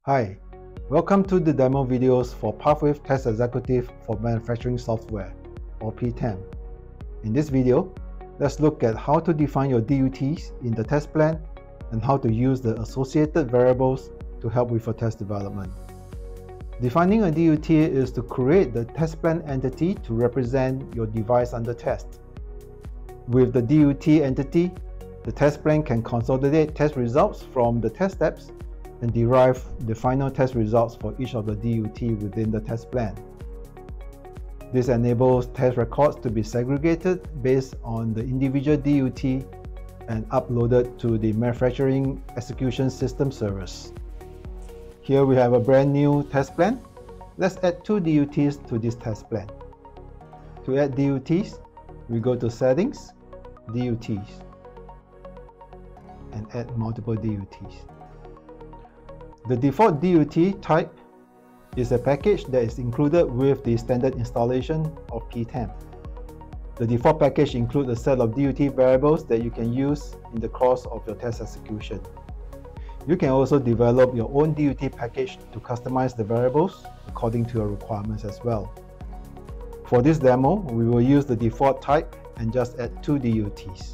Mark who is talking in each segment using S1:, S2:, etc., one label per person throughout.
S1: Hi, welcome to the demo videos for Pathwave Test Executive for Manufacturing Software, or PTEM. In this video, let's look at how to define your DUTs in the test plan and how to use the associated variables to help with your test development. Defining a DUT is to create the test plan entity to represent your device under test. With the DUT entity, the test plan can consolidate test results from the test steps and derive the final test results for each of the DUT within the test plan. This enables test records to be segregated based on the individual DUT and uploaded to the manufacturing execution system servers. Here we have a brand new test plan. Let's add 2 DUTs to this test plan. To add DUTs, we go to Settings, DUTs, and add multiple DUTs. The default DUT type is a package that is included with the standard installation of PTEM. The default package includes a set of DUT variables that you can use in the course of your test execution. You can also develop your own DUT package to customize the variables according to your requirements as well. For this demo, we will use the default type and just add 2 DUTs.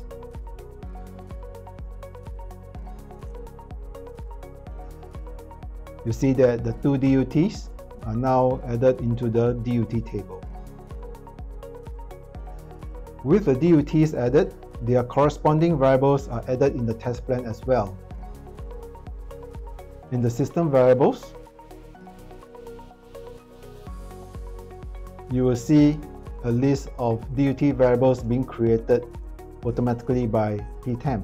S1: You see that the 2 DUTs are now added into the DUT table. With the DUTs added, their corresponding variables are added in the test plan as well. In the system variables, you will see a list of DUT variables being created automatically by PTEM.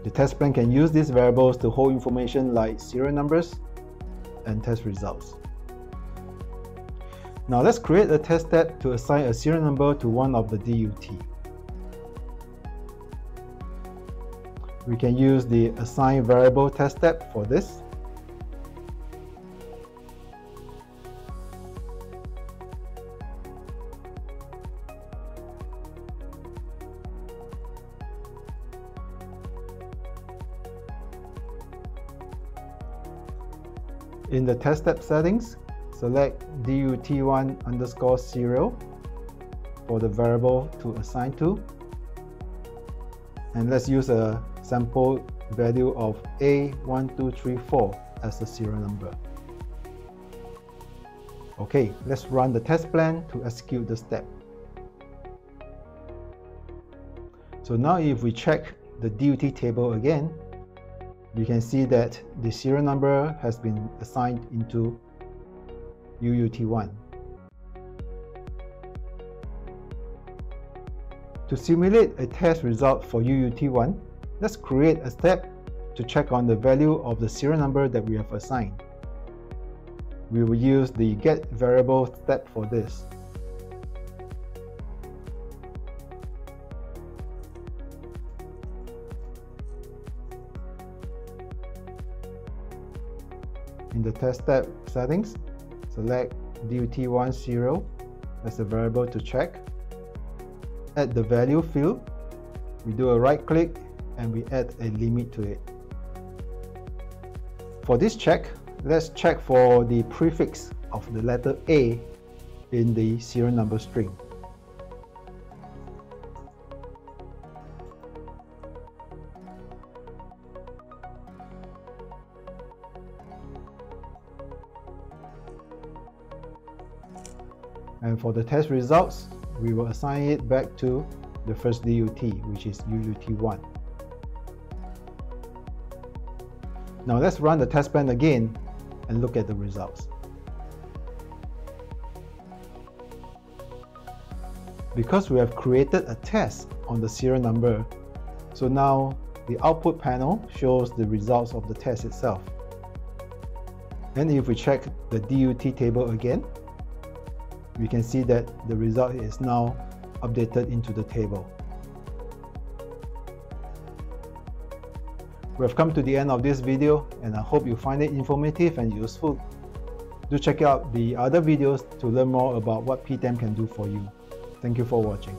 S1: The test plan can use these variables to hold information like serial numbers and test results. Now let's create a test step to assign a serial number to one of the DUT. We can use the assign variable test step for this. In the test step settings, select DUT1_serial for the variable to assign to. And let's use a sample value of A1234 as the serial number. Okay, let's run the test plan to execute the step. So now if we check the DUT table again, we can see that the serial number has been assigned into UUT1. To simulate a test result for UUT1, let's create a step to check on the value of the serial number that we have assigned. We will use the get variable step for this. In the test step settings, select DUT1_serial as a variable to check. Add the value field. We do a right click and we add a limit to it. For this check, let's check for the prefix of the letter A in the serial number string. And for the test results, we will assign it back to the first DUT, which is UUT1. Now let's run the test plan again and look at the results. Because we have created a test on the serial number, so now the output panel shows the results of the test itself. And if we check the DUT table again, we can see that the result is now updated into the table. We have come to the end of this video and I hope you find it informative and useful. Do check out the other videos to learn more about what PTEM can do for you. Thank you for watching.